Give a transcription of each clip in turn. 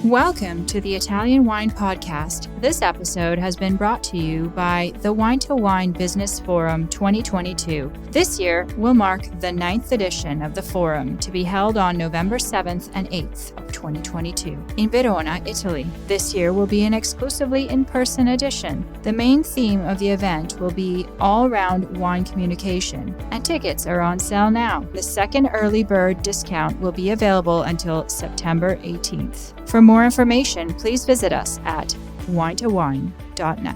Welcome to the Italian Wine Podcast. This episode has been brought to you by the Wine to Wine Business Forum 2022. This year will mark the 9th edition of the forum to be held on November 7th and 8th of 2022 in Verona, Italy. This year will be an exclusively in-person edition. The main theme of the event will be all-round wine communication, and tickets are on sale now. The second early bird discount will be available until September 18th. For more information, please visit us at winetowine.net.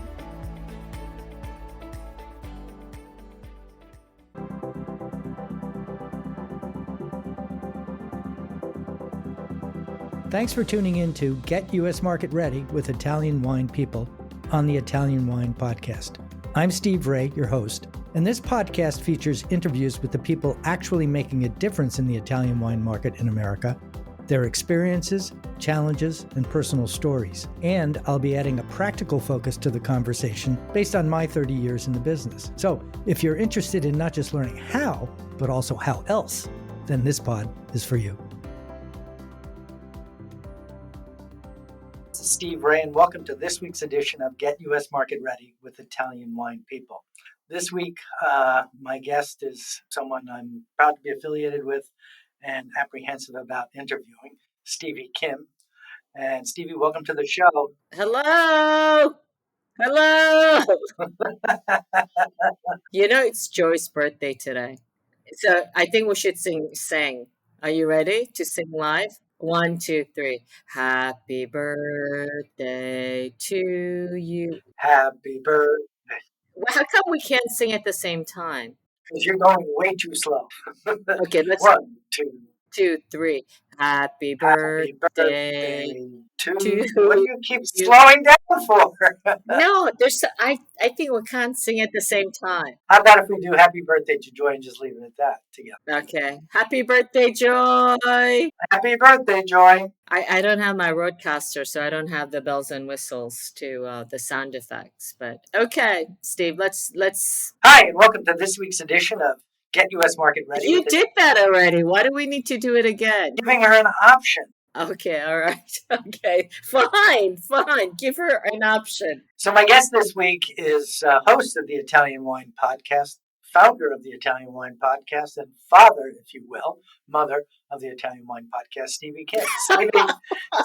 Thanks for tuning in to Get U.S. Market Ready with Italian Wine People on the Italian Wine Podcast. I'm Steve Raye, your host, and this podcast features interviews with the people actually making a difference in the Italian wine market in America, their experiences, challenges, and personal stories. And I'll be adding a practical focus to the conversation based on my 30 years in the business. So if you're interested in not just learning how, but also how else, then this pod is for you. This is Steve Raye, and welcome to this week's edition of Get U.S. Market Ready with Italian Wine People. This week, my guest is someone I'm proud to be affiliated with and apprehensive about interviewing, Stevie Kim. And Stevie, welcome to the show. Hello. It's Joy's birthday today. So I think we should sing. Are you ready to sing live? 1, 2, 3. Happy birthday to you. Happy birthday. Well, how come we can't sing at the same time? Because you're going way too slow. Okay, let's 1, 2, 3. Happy birthday to you. What do you keep slowing down for? No, I think we can't sing at the same time. How about if we do happy birthday to Joy and just leave it at that together? Okay. Happy birthday, Joy. Happy birthday, Joy. I don't have my roadcaster, so I don't have the bells and whistles to the sound effects. But okay, Steve, let's. Hi, and welcome to this week's edition of Get U.S. Market Ready. You did that already. Why do we need to do it again? Giving her an option. Okay, all right. Okay, fine. Give her an option. So my guest this week is host of the Italian Wine Podcast, founder of the Italian Wine Podcast, and father, if you will, mother of the Italian Wine Podcast, Stevie Kim.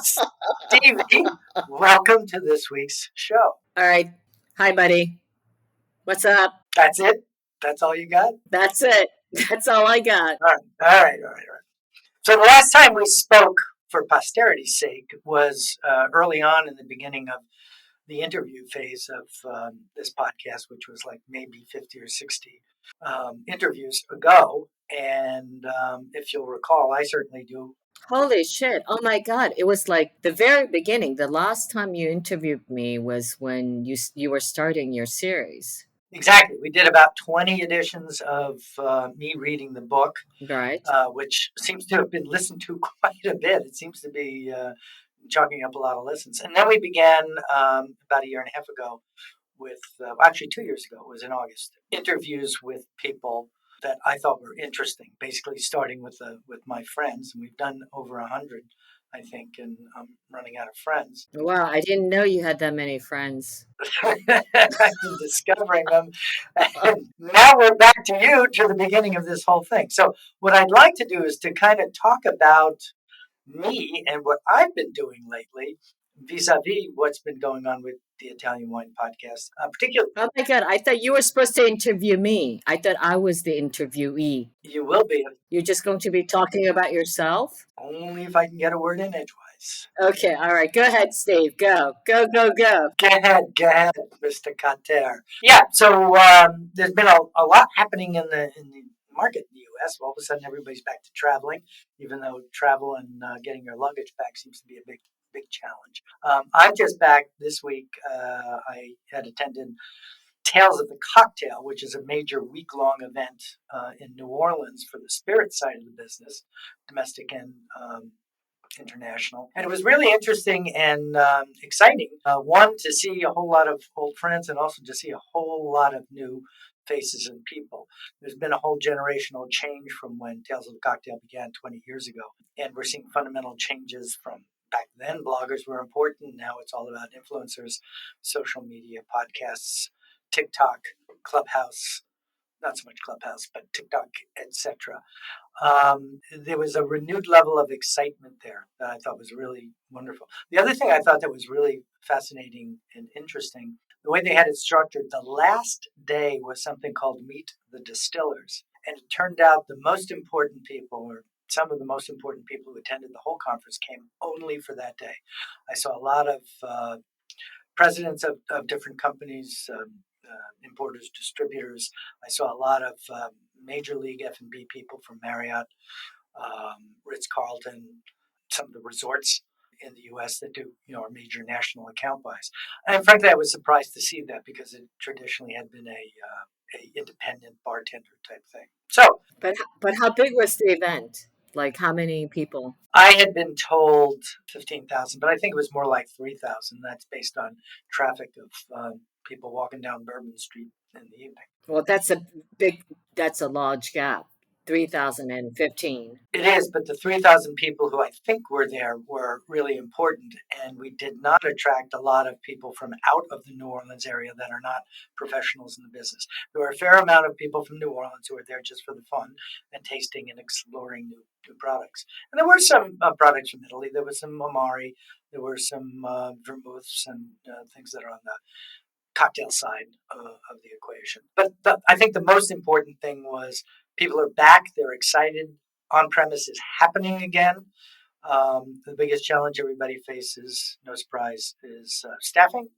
Stevie, welcome to this week's show. All right. Hi, buddy. What's up? That's it? That's all you got? That's it. That's all I got. All right. So the last time we spoke, for posterity's sake, was early on in the beginning of the interview phase of this podcast, which was like maybe 50 or 60 interviews ago. And if you'll recall, I certainly do. Holy shit. Oh my God. It was like the very beginning. The last time you interviewed me was when you were starting your series. Exactly. We did about 20 editions of me reading the book, right? Which seems to have been listened to quite a bit. It seems to be chalking up a lot of listens. And then we began about a year and a half ago with, actually 2 years ago, it was in August, interviews with people that I thought were interesting, basically starting with my friends. And we've done over 100, I think, and I'm running out of friends. Wow, I didn't know you had that many friends. I've been discovering them. And now we're back to you, to the beginning of this whole thing. So what I'd like to do is to kind of talk about me and what I've been doing lately, vis-a-vis what's been going on with the Italian Wine Podcast, particularly. Oh my God, I thought you were supposed to interview me. I thought I was the interviewee. You will be. You're just going to be talking about yourself? Only if I can get a word in edgewise. Okay, all right. Go ahead, Steve. Go. Go ahead, Mr. Cater. Yeah, so there's been a lot happening in the market in the U.S. All of a sudden, everybody's back to traveling, even though travel and getting your luggage back seems to be a big challenge. I'm just back this week. I had attended Tales of the Cocktail, which is a major week-long event in New Orleans for the spirit side of the business, domestic and international. And it was really interesting and exciting. One, to see a whole lot of old friends, and also to see a whole lot of new faces and people. There's been a whole generational change from when Tales of the Cocktail began 20 years ago. And we're seeing fundamental changes from back then bloggers were important. Now it's all about influencers, social media, podcasts, TikTok, Clubhouse, not so much Clubhouse, but TikTok, etc. There was a renewed level of excitement there that I thought was really wonderful. The other thing I thought that was really fascinating and interesting, the way they had it structured, the last day was something called Meet the Distillers. And it turned out the most important people, or some of the most important people who attended the whole conference, came only for that day. I saw a lot of presidents of different companies, importers, distributors. I saw a lot of major league F&B people from Marriott, Ritz Carlton, some of the resorts in the U.S. that do, are major national account buys. And frankly, I was surprised to see that because it traditionally had been a independent bartender type thing. So, But how big was the event? Like how many people? I had been told 15,000, but I think it was more like 3,000. That's based on traffic of people walking down Bourbon Street in the evening. Well, that's a large gap. 3,015. It is, but the 3,000 people who I think were there were really important, and we did not attract a lot of people from out of the New Orleans area that are not professionals in the business. There were a fair amount of people from New Orleans who were there just for the fun and tasting and exploring new products. And there were some products from Italy. There was some Amari, there were some vermouths and things that are on the cocktail side of the equation. But I think the most important thing was people are back. They're excited. On premise is happening again. The biggest challenge everybody faces, no surprise, is staffing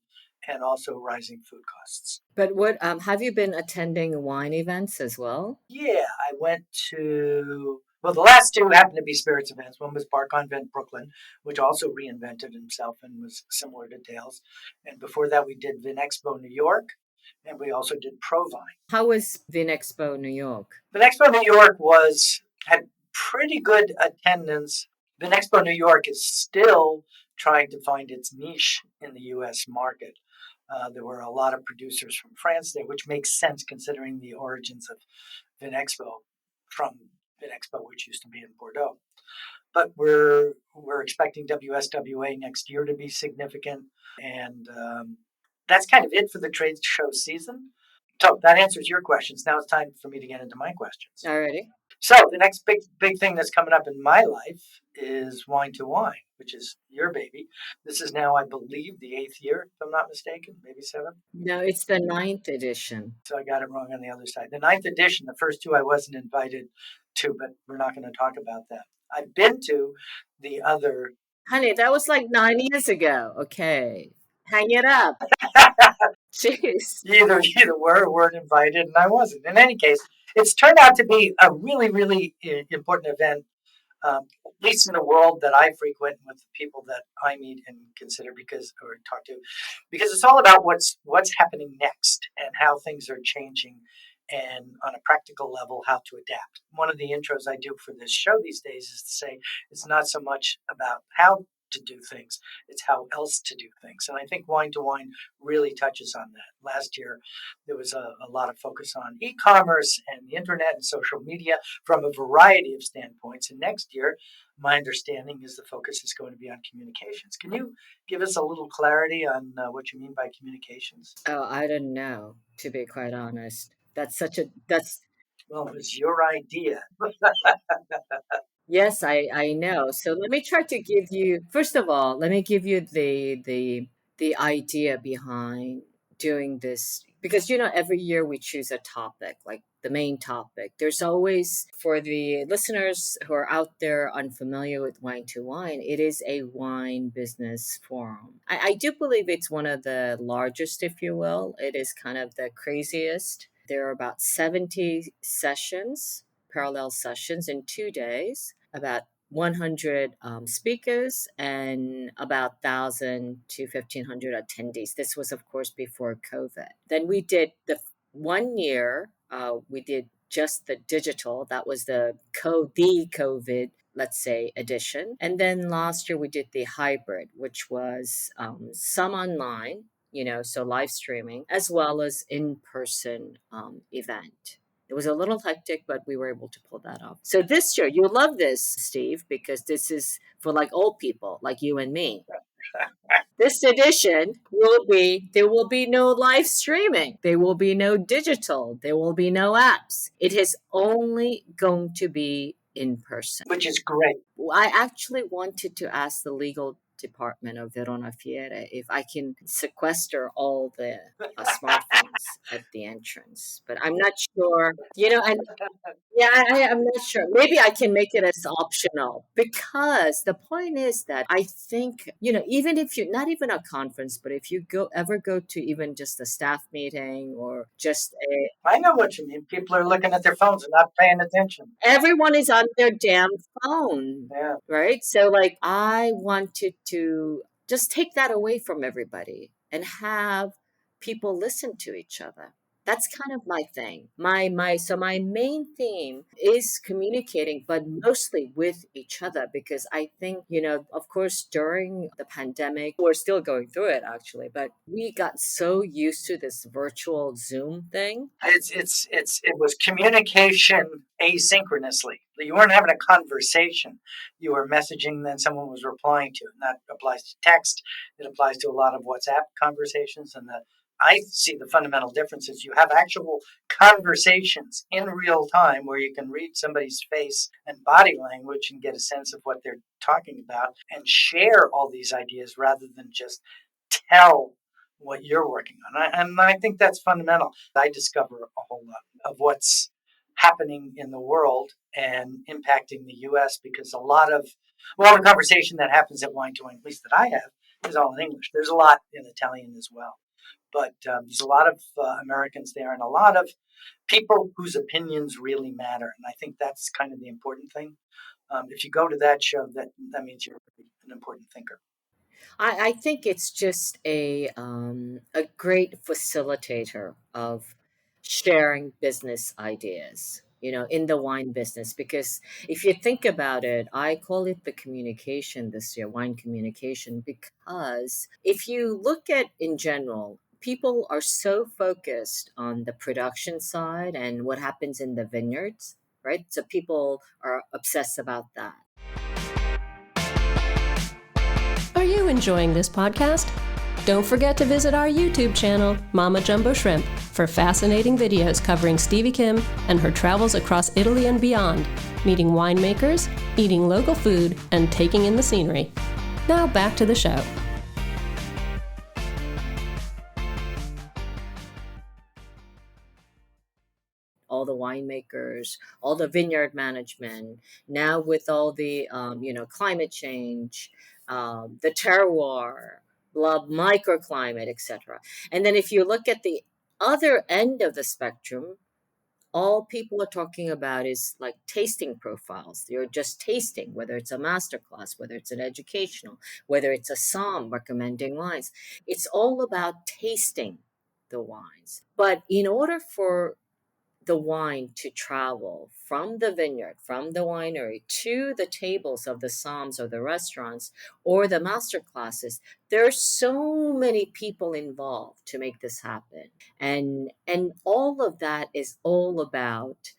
and also rising food costs. But what have you been attending wine events as well? Yeah, I went to, well, the last two happened to be spirits events. One was Bar Convent Brooklyn, which also reinvented himself and was similar to Dale's. And before that, we did Vinexpo New York, and we also did Provine. How was Vinexpo New York? Vinexpo New York had pretty good attendance. Vinexpo New York is still trying to find its niche in the U.S. market. There were a lot of producers from France there, which makes sense considering the origins of Vinexpo from Vinexpo, which used to be in Bordeaux. But we're expecting WSWA next year to be significant, and that's kind of it for the trade show season. So that answers your questions. Now it's time for me to get into my questions. Alrighty. So the next big thing that's coming up in my life is Wine to Wine, which is your baby. This is now, I believe, the 8th year, if I'm not mistaken, maybe 7th. No, it's the 9th edition. So I got it wrong on the other side. The 9th edition, the first two I wasn't invited to, but we're not going to talk about that. I've been to the other. Honey, that was like 9 years ago. Okay. Hang it up. Jeez. You either were or weren't invited, and I wasn't. In any case, it's turned out to be a really, really important event, at least in the world that I frequent with the people that I meet and consider or talk to, because it's all about what's happening next and how things are changing, and on a practical level, how to adapt. One of the intros I do for this show these days is to say it's not so much about how to do things, it's how else to do things. And I think Wine to Wine really touches on that. Last year, there was a lot of focus on e-commerce and the internet and social media from a variety of standpoints. And next year, my understanding is the focus is going to be on communications. Can you give us a little clarity on what you mean by communications? Oh, I don't know, to be quite honest. Well, it was your idea. Yes, I know. So let me try to give you, first of all, let me give you the idea behind doing this, because every year we choose a topic, like the main topic. There's always, for the listeners who are out there unfamiliar with Wine to Wine, it is a wine business forum. I do believe it's one of the largest, if you will. It is kind of the craziest. There are about 70 sessions, parallel sessions in 2 days, about 100 speakers, and about 1,000 to 1,500 attendees. This was, of course, before COVID. Then we did the 1 year, we did just the digital. That was the COVID, let's say, edition. And then last year we did the hybrid, which was some online, so live streaming, as well as in-person event. It was a little hectic, but we were able to pull that off. So this year, you'll love this, Steve, because this is for like old people like you and me. This edition there will be no live streaming. There will be no digital. There will be no apps. It is only going to be in person. Which is great. I actually wanted to ask the legal department of Verona Fiere if I can sequester all the smartphones at the entrance, but I'm not sure. And yeah, I'm not sure. Maybe I can make it as optional because the point is that I think, even if you not even a conference, but if you ever go to even just a staff meeting or just I know what you mean. People are looking at their phones and not paying attention. everyone is on their damn phone, Yeah. right? So, like, I wanted to just take that away from everybody and have people listen to each other. That's kind of my thing. So my main theme is communicating, but mostly with each other, because I think, of course, during the pandemic, we're still going through it actually, but we got so used to this virtual Zoom thing. It was communication asynchronously. You weren't having a conversation. You were messaging, then someone was replying to it. And that applies to text. It applies to a lot of WhatsApp conversations. And I see the fundamental differences. You have actual conversations in real time where you can read somebody's face and body language and get a sense of what they're talking about and share all these ideas rather than just tell what you're working on. And I think that's fundamental. I discover a whole lot of what's happening in the world and impacting the U.S. because a lot of, the conversation that happens at Wine to Wine, at least that I have, is all in English. There's a lot in Italian as well. But there's a lot of Americans there and a lot of people whose opinions really matter. And I think that's kind of the important thing. If you go to that show, that means you're an important thinker. I think it's just a great facilitator of sharing business ideas, in the wine business. Because if you think about it, I call it the communication this year, wine communication, because if you look at in general, people are so focused on the production side and what happens in the vineyards, right? So people are obsessed about that. Are you enjoying this podcast? Don't forget to visit our YouTube channel, Mama Jumbo Shrimp, for fascinating videos covering Stevie Kim and her travels across Italy and beyond, meeting winemakers, eating local food, and taking in the scenery. Now back to the show. All the winemakers, all the vineyard management, now with all the, climate change, the terroir, microclimate, etc. And then if you look at the other end of the spectrum, all people are talking about is like tasting profiles. You're just tasting, whether it's a masterclass, whether it's an educational, whether it's a psalm recommending wines. It's all about tasting the wines. But in order for the wine to travel from the vineyard, from the winery to the tables of the psalms or the restaurants or the master classes, there are so many people involved to make this happen. And all of that is all about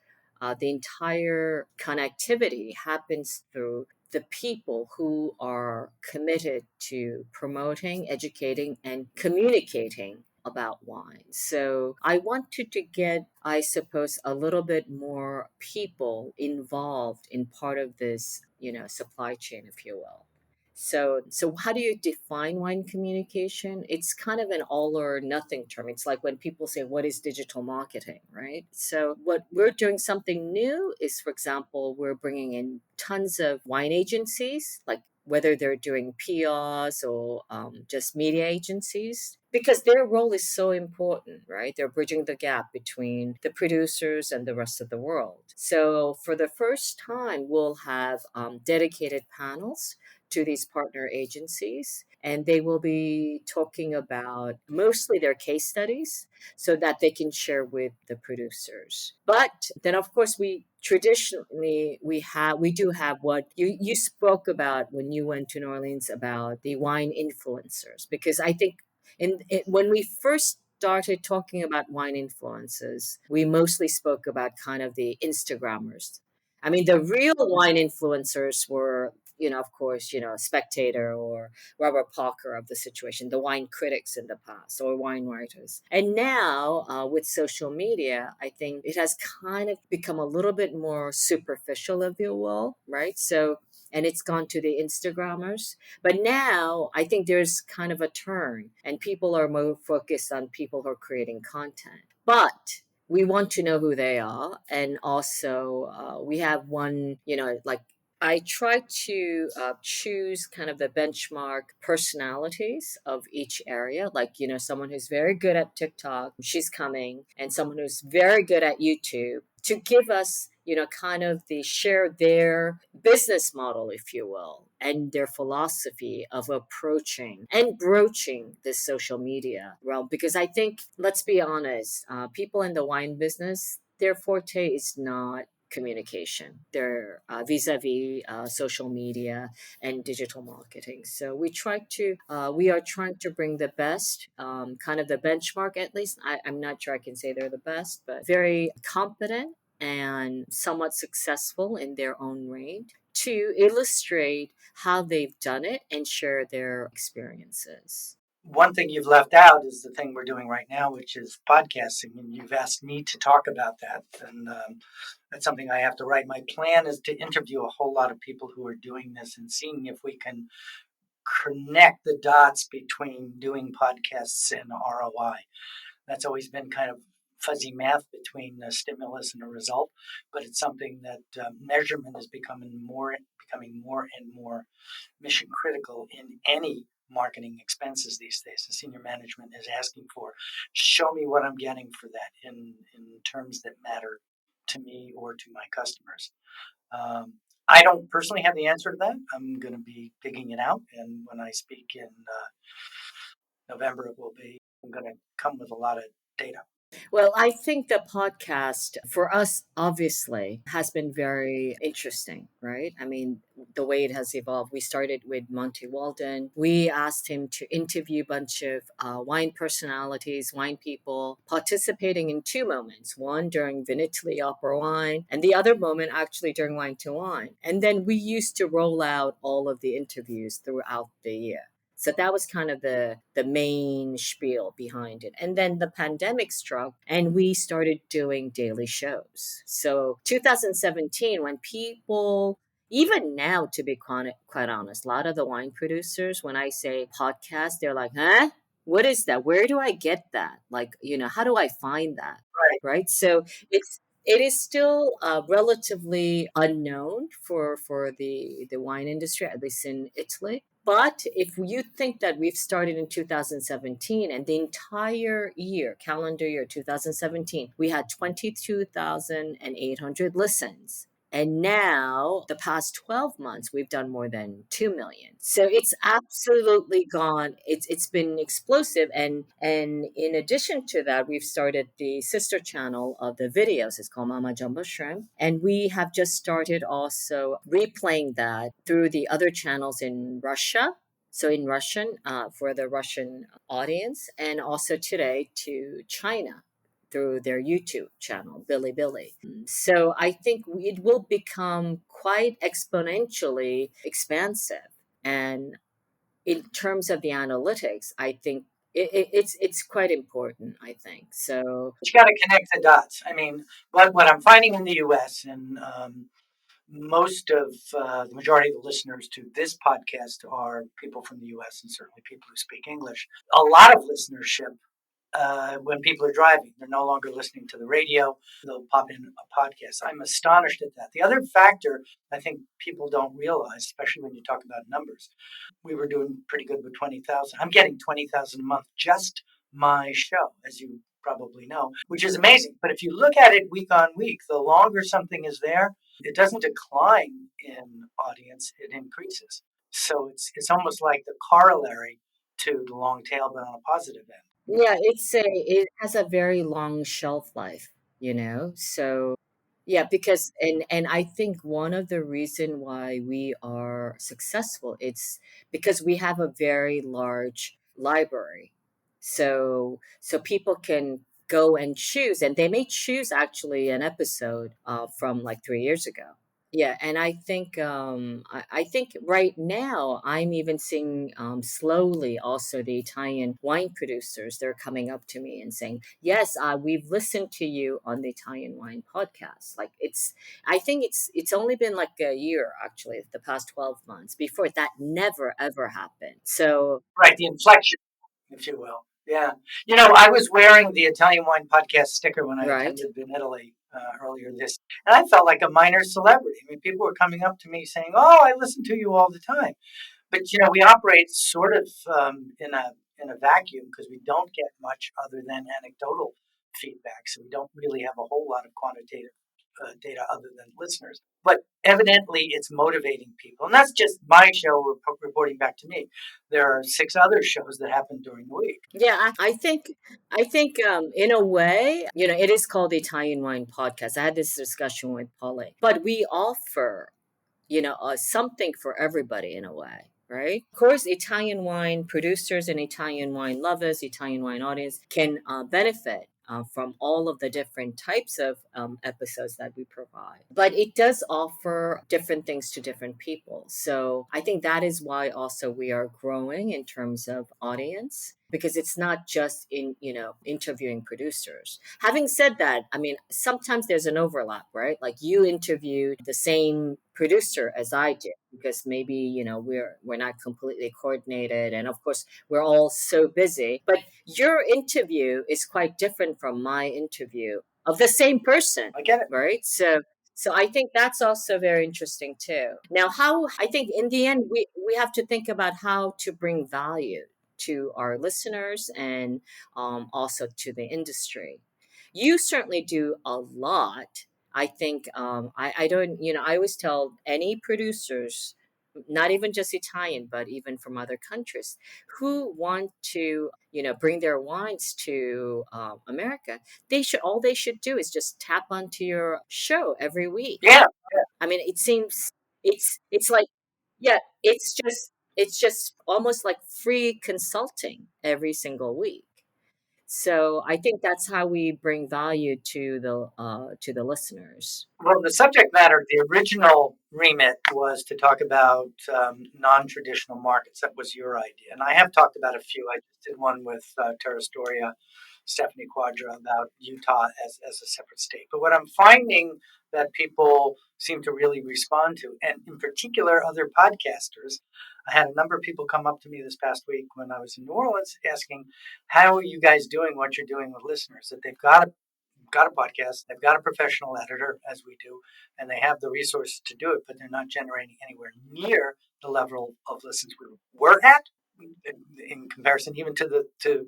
the entire connectivity happens through the people who are committed to promoting, educating, and communicating about wine. So I wanted to get, I suppose, a little bit more people involved in part of this, supply chain, if you will. So how do you define wine communication? It's kind of an all or nothing term. It's like when people say, what is digital marketing, right? So what we're doing something new is, for example, we're bringing in tons of wine agencies, like whether they're doing PRs or just media agencies, because their role is so important, right? They're bridging the gap between the producers and the rest of the world. So for the first time, we'll have dedicated panels to these partner agencies, and they will be talking about mostly their case studies so that they can share with the producers. But then, of course, we do have what you spoke about when you went to New Orleans about the wine influencers, because I think when we first started talking about wine influencers, we mostly spoke about kind of the Instagrammers. I mean, the real wine influencers were, of course, Spectator or Robert Parker of the situation, the wine critics in the past or wine writers. And now with social media, I think it has kind of become a little bit more superficial, if you will, right? So, and it's gone to the Instagrammers. But now I think there's kind of a turn and people are more focused on people who are creating content. But we want to know who they are. And also, we have one, like I try to choose kind of the benchmark personalities of each area. Like, someone who's very good at TikTok, she's coming, and someone who's very good at YouTube to give us, kind of the share their business model, if you will, and their philosophy of approaching and broaching this social media realm. Because I think, let's be honest, people in the wine business, their forte is not communication. They're vis-a-vis social media and digital marketing. So we are trying to bring the best, kind of the benchmark. At least I'm not sure I can say they're the best, but very competent and somewhat successful in their own range to illustrate how they've done it and share their experiences. One thing you've left out is the thing we're doing right now, which is podcasting. And you've asked me to talk about that. And that's something I have to write. My plan is to interview a whole lot of people who are doing this and seeing if we can connect the dots between doing podcasts and ROI. That's always been kind of fuzzy math between a stimulus and a result, but it's something that measurement is becoming more and more mission critical in any marketing expenses these days. The senior management is asking for, show me what I'm getting for that in terms that matter to me or to my customers. I don't personally have the answer to that. I'm going to be digging it out, and when I speak in November, I'm going to come with a lot of data. Well, I think the podcast for us obviously has been very interesting, right? I mean, the way it has evolved. We started with Monty Walden. We asked him to interview a bunch of wine personalities, wine people, participating in two moments. One during Vinitaly Opera Wine, and the other moment actually during Wine to Wine. And then we used to roll out all of the interviews throughout the year. So that was kind of the main spiel behind it. And then the pandemic struck and we started doing daily shows. So 2017, when people, even now, to be quite honest, a lot of the wine producers, when I say podcast, they're like, huh? What is that? Where do I get that? Like, how do I find that? Right. Right. So it is still relatively unknown for the wine industry, at least in Italy. But if you think that we've started in 2017 and the entire year, calendar year 2017, we had 22,800 listens. And now, the past 12 months, we've done more than 2 million. So it's absolutely gone. It's been explosive. And in addition to that, we've started the sister channel of the videos. It's called Mama Jumbo Shrimp. And we have just started also replaying that through the other channels in Russia. So in Russian, for the Russian audience, and also today to China through their YouTube channel, Billy. So I think it will become quite exponentially expansive. And in terms of the analytics, I think it's quite important, I think. So You got to connect the dots. I mean, what I'm finding in the U.S. and most of the majority of the listeners to this podcast are people from the U.S. and certainly people who speak English. A lot of listenership when people are driving. They're no longer listening to the radio. They'll pop in a podcast. I'm astonished at that. The other factor I think people don't realize, especially when you talk about numbers, we were doing pretty good with 20,000. I'm getting 20,000 a month, just my show, as you probably know, which is amazing. But if you look at it week on week, the longer something is there, it doesn't decline in audience, it increases. So it's almost like the corollary to the long tail, but on a positive end. yeah, it has a very long shelf life. So yeah, because and I think one of the reason why we are successful, it's because we have a very large library So people can go and choose, and they may choose actually an episode from like 3 years ago. Yeah, and I think right now I'm even seeing slowly also the Italian wine producers. They're coming up to me and saying, "Yes, we've listened to you on the Italian wine podcast." Like I think it's only been like a year actually, the past 12 months. Before that, never ever happened. So Right, the inflection, if you will. Yeah. I was wearing the Italian Wine Podcast sticker when I right. attended in Italy earlier this, and I felt like a minor celebrity. I mean, people were coming up to me saying, "Oh, I listen to you all the time." But we operate sort of in a vacuum because we don't get much other than anecdotal feedback. So we don't really have a whole lot of quantitative data other than listeners. But evidently, it's motivating people, and that's just my show reporting back to me. There are 6 other shows that happen during the week. Yeah, I think in a way, it is called the Italian Wine Podcast. I had this discussion with Polly, but we offer something for everybody in a way, right? Of course, Italian wine producers and Italian wine lovers, Italian wine audience can benefit from all of the different types of episodes that we provide. But it does offer different things to different people. So I think that is why also we are growing in terms of audience, because it's not just in interviewing producers. Having said that, I mean, sometimes there's an overlap, right? Like you interviewed the same producer as I did, because maybe we're not completely coordinated, and of course we're all so busy. But your interview is quite different from my interview of the same person, I get it. right? So I think that's also very interesting too. Now, how I think in the end we have to think about how to bring value to our listeners and also to the industry. You certainly do a lot. I think I don't, I always tell any producers, not even just Italian, but even from other countries, who want to, bring their wines to America, they should do is just tap onto your show every week. Yeah. I mean, it seems it's like, yeah, it's just almost like free consulting every single week. So I think that's how we bring value to the listeners. Well, the subject matter, the original remit was to talk about non-traditional markets. That was your idea, and I have talked about a few. I just did one with Terra Storia, Stephanie Quadra, about Utah as a separate state. But what I'm finding that people seem to really respond to, and in particular other podcasters, I had a number of people come up to me this past week when I was in New Orleans asking, "How are you guys doing what you're doing with listeners? That they've got a podcast, they've got a professional editor, as we do, and they have the resources to do it, but they're not generating anywhere near the level of listens we were at in comparison even to the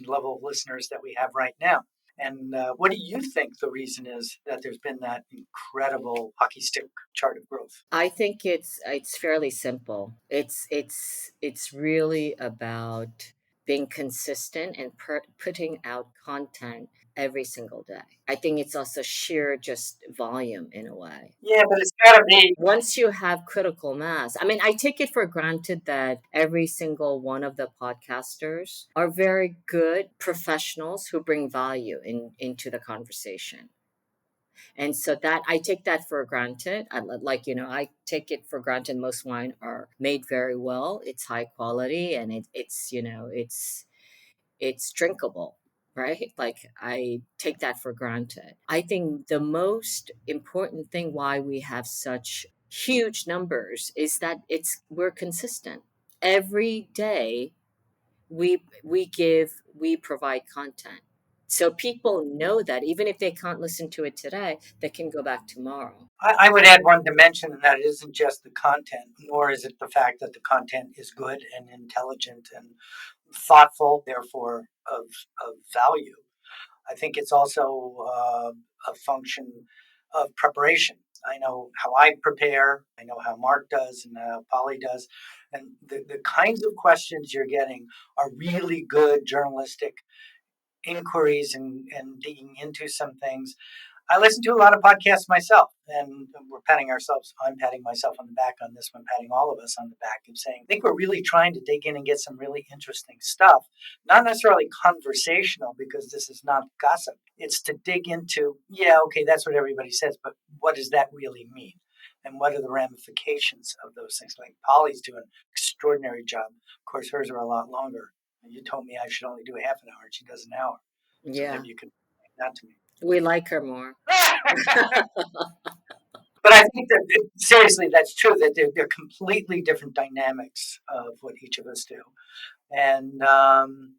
level of listeners that we have right now." And what do you think the reason is that there's been that incredible hockey stick chart of growth? I think it's fairly simple. It's really about being consistent and putting out content every single day. I think it's also sheer just volume in a way. Yeah, but it's got to be. Once you have critical mass, I mean, I take it for granted that every single one of the podcasters are very good professionals who bring value into the conversation. And so that I take that for granted. Like, I take it for granted most wine are made very well. It's high quality, and it's drinkable, right? Like, I take that for granted. I think the most important thing why we have such huge numbers is that we're consistent. Every day we provide content. So people know that even if they can't listen to it today, they can go back tomorrow. I would add one dimension, and that it isn't just the content, nor is it the fact that the content is good and intelligent and thoughtful, therefore of value. I think it's also a function of preparation. I know how I prepare. I know how Mark does and how Polly does. And the kinds of questions you're getting are really good journalistic inquiries and digging into some things. I listen to a lot of podcasts myself, and I'm patting myself on the back on this one, patting all of us on the back and saying, I think we're really trying to dig in and get some really interesting stuff. Not necessarily conversational, because this is not gossip. It's to dig into, yeah, okay, that's what everybody says, but what does that really mean? And what are the ramifications of those things? Like Polly's doing an extraordinary job. Of course, hers are a lot longer. You told me I should only do half an hour, and she does an hour. So Yeah, maybe you can explain that to me. we like her more. But I think that seriously, that's true. That they're completely different dynamics of what each of us do, and I'm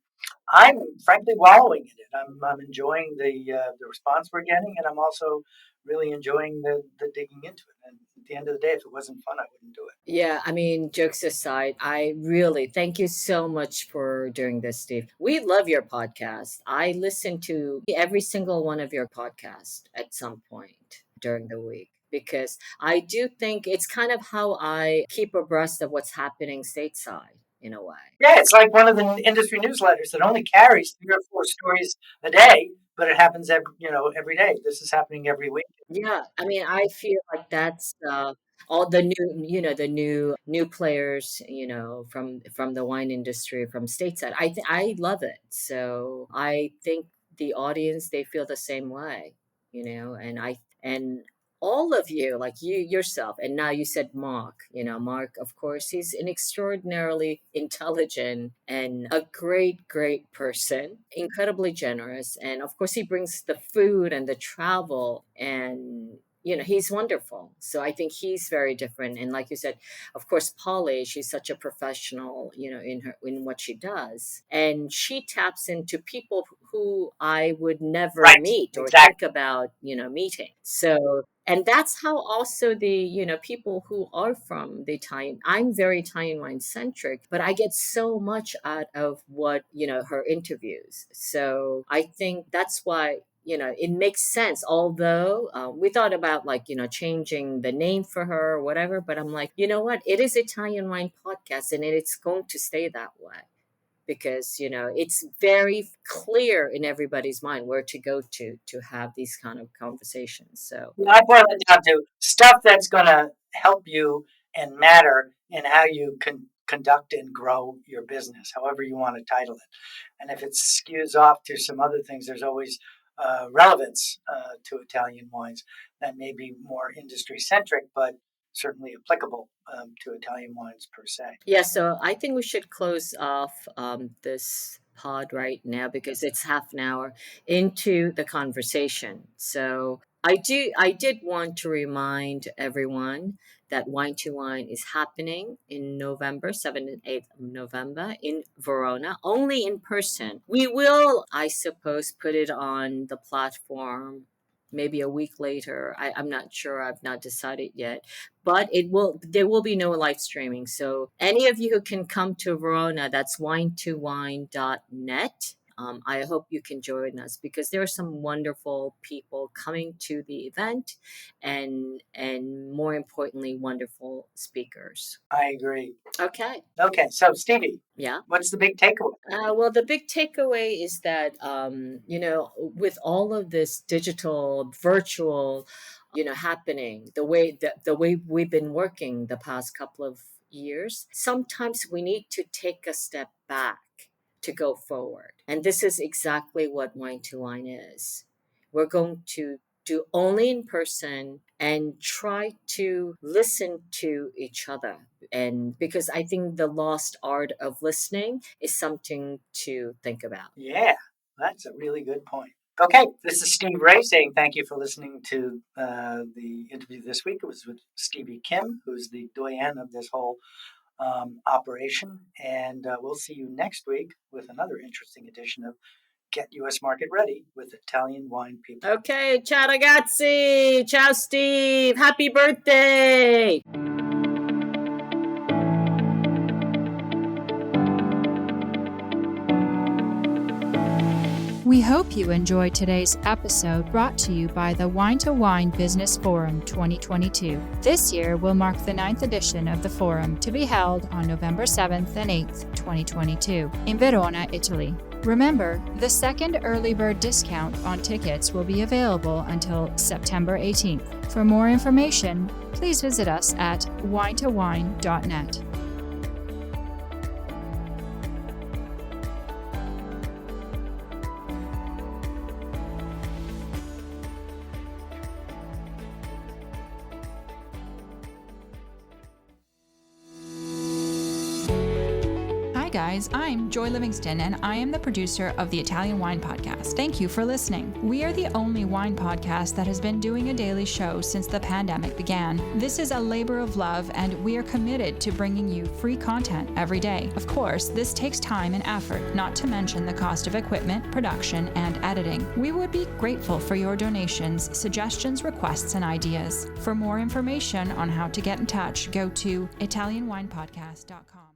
frankly wallowing in it. I'm enjoying the response we're getting, and I'm also really enjoying the digging into it. And at the end of the day, if it wasn't fun, I wouldn't do it. Yeah, I mean, jokes aside, I really thank you so much for doing this, Steve. We love your podcast. I listen to every single one of your podcasts at some point during the week because I do think it's kind of how I keep abreast of what's happening stateside in a way. Yeah, it's like one of the industry newsletters that only carries 3 or 4 stories a day, but it happens every day. This is happening every week. Yeah, I mean, I feel like that's all the new players, from the wine industry from stateside. I love it. So I think the audience they feel the same way, and all of you, like you yourself, and now you said Mark. Mark, of course, he's an extraordinarily intelligent and a great person, incredibly generous, and of course, he brings the food and the travel, and he's wonderful. So I think he's very different. And like you said, of course, Polly, she's such a professional, in what she does, and she taps into people who I would never Right, meet or think exactly. about, meeting. So, and that's how also the people who are from the Italian. I'm very Italian wine centric, but I get so much out of what her interviews. So I think that's why it makes sense. Although we thought about like changing the name for her or whatever, but I'm like, you know what? It is Italian Wine Podcast, and it's going to stay that way because it's very clear in everybody's mind where to go to have these kind of conversations. So I boil it down to stuff that's going to help you and matter in how you can conduct and grow your business, however you want to title it. And if it skews off to some other things, there's always relevance to Italian wines that may be more industry centric, but certainly applicable to Italian wines per se. yeah, so I think we should close off this pod right now because it's half an hour into the conversation. So I did want to remind everyone that Wine to Wine is happening in November, 7th and 8th of November in Verona, only in person. We will, I suppose, put it on the platform maybe a week later. I'm not sure. I've not decided yet, but there will be no live streaming. So any of you who can come to Verona, that's wine2wine.net. I hope you can join us because there are some wonderful people coming to the event, and more importantly, wonderful speakers. I agree. Okay. Okay, so Stevie, Yeah. what's the big takeaway? Well, the big takeaway is that, with all of this digital, virtual, happening, the way we've been working the past couple of years, sometimes we need to take a step back to go forward. And this is exactly what Wine to Wine is. We're going to do only in person and try to listen to each other. And because I think the lost art of listening is something to think about. Yeah, that's a really good point. Okay, this is Steve Raye saying thank you for listening to the interview this week. It was with Stevie Kim, who's the doyen of this whole operation. And we'll see you next week with another interesting edition of Get U.S. Market Ready with Italian Wine People. Okay, ciao ragazzi. Ciao Steve. Happy birthday. We hope you enjoyed today's episode brought to you by the Wine to Wine Business Forum 2022. This year will mark the 9th edition of the forum to be held on November 7th and 8th, 2022 in Verona, Italy. Remember, the second early bird discount on tickets will be available until September 18th. For more information, please visit us at winetowine.net. Hi guys, I'm Joy Livingston and I am the producer of the Italian Wine Podcast. Thank you for listening. We are the only wine podcast that has been doing a daily show since the pandemic began. This is a labor of love and we are committed to bringing you free content every day. Of course, this takes time and effort, not to mention the cost of equipment, production, and editing. We would be grateful for your donations, suggestions, requests, and ideas. For more information on how to get in touch, go to ItalianWinePodcast.com.